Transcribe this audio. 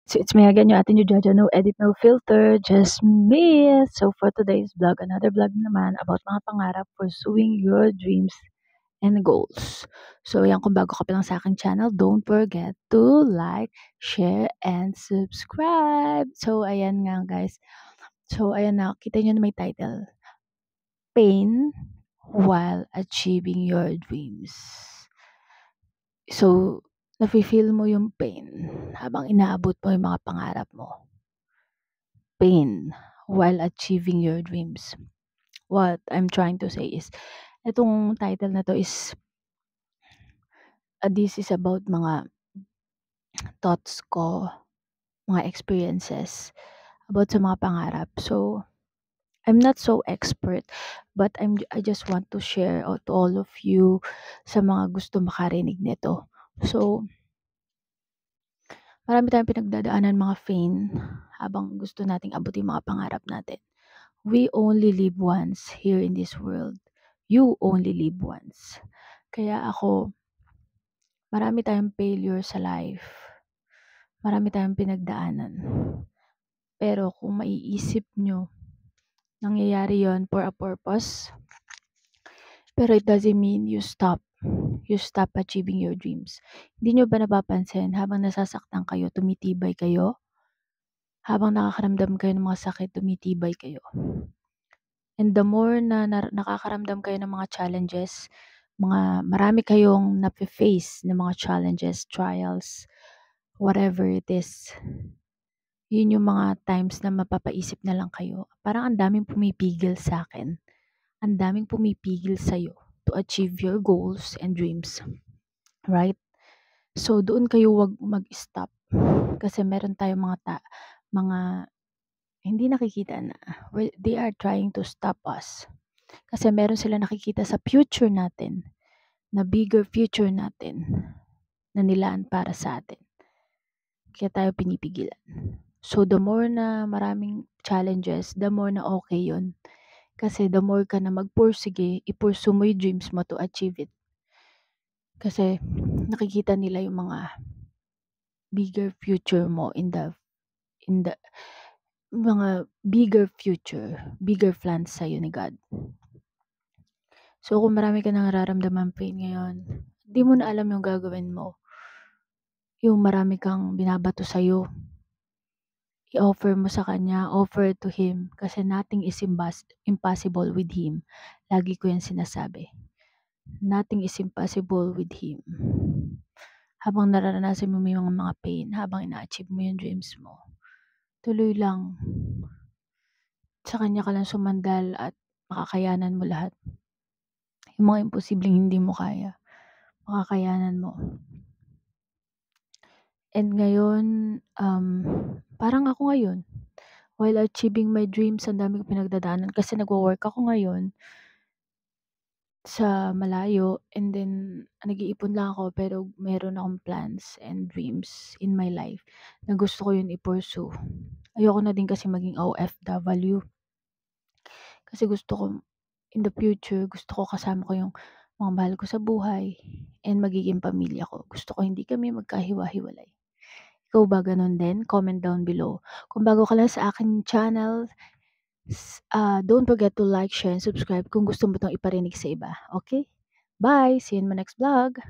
So it's me again, your ate new Jaja, no edit, no filter, just me. So for today's vlog, another vlog naman about mga pangarap, pursuing your dreams and goals. So yan, kung bago ka pa lang sa aking channel, don't forget to like, share, and subscribe. So ayan nga guys. So ayan na, kita nyo na may title. Pain while achieving your dreams. So, nafi-feel mo yung pain habang inaabot mo yung mga pangarap mo. Pain while achieving your dreams. What I'm trying to say is, itong title na to is, this is about mga thoughts ko, mga experiences about sa mga pangarap. So, I'm not so expert, but I just want to share to all of you sa mga gusto makarinig nito. So, marami tayong pinagdadaanan mga pain habang gusto nating abutin mga pangarap natin. We only live once here in this world. You only live once. Kaya ako, marami tayong failure sa life. Marami tayong pinagdaanan. Pero kung maiisip nyo, nangyayari yon for a purpose. Pero it doesn't mean you stop. You stop achieving your dreams. Hindi nyo ba napapansin habang nasasaktan kayo, tumitibay kayo? Habang nakakaramdam kayo ng mga sakit, tumitibay kayo. And the more na nakakaramdam kayo ng mga challenges, marami kayong nafe-face ng mga challenges, trials, whatever it is, yun yung mga times na mapapaisip na lang kayo. Parang ang daming pumipigil sa akin. Ang daming pumipigil sa'yo to achieve your goals and dreams. Right? So, doon kayo wag mag-stop. Kasi meron tayong mga hindi nakikita na they are trying to stop us. Kasi meron sila nakikita sa future natin, na bigger future natin, na nilaan para sa atin. Kaya tayo pinipigilan. So, the more na maraming challenges, the more na okay yun. Kasi the more ka na magpursige, ipursue mo yung dreams mo to achieve it. Kasi nakikita nila yung mga bigger future mo in the mga bigger future, bigger plans sa'yo ni God. So, kung marami ka nang nararamdaman pain ngayon, di mo na alam yung gagawin mo. Yung marami kang binabato sa'yo, i-offer mo sa Kanya, offer to Him, kasi nothing is impossible with Him. Lagi ko yan sinasabi. Nothing is impossible with Him. Habang nararanasan mo yung mga pain, habang ina-achieve mo yung dreams mo, tuloy lang. Sa Kanya ka lang sumandal at makakayanan mo lahat. Yung mga imposibleng hindi mo kaya, makakayanan mo. And ngayon, parang ako ngayon, while achieving my dreams, ang dami kong pinagdadaanan kasi nagwo-work ako ngayon sa malayo, and then nag-iipon lang ako pero meron akong plans and dreams in my life na gusto ko yun i-pursue. Ayoko na din kasi maging OFW. Kasi gusto ko, in the future, gusto ko kasama ko yung mga mahal ko sa buhay and magiging pamilya ko. Gusto ko hindi kami magkahiwa-hiwalay. Ikaw ba ganun din? Comment down below. Kung bago ka lang sa akin channel, don't forget to like, share, and subscribe kung gusto mo itong iparinig sa iba. Okay? Bye! See you in my next vlog!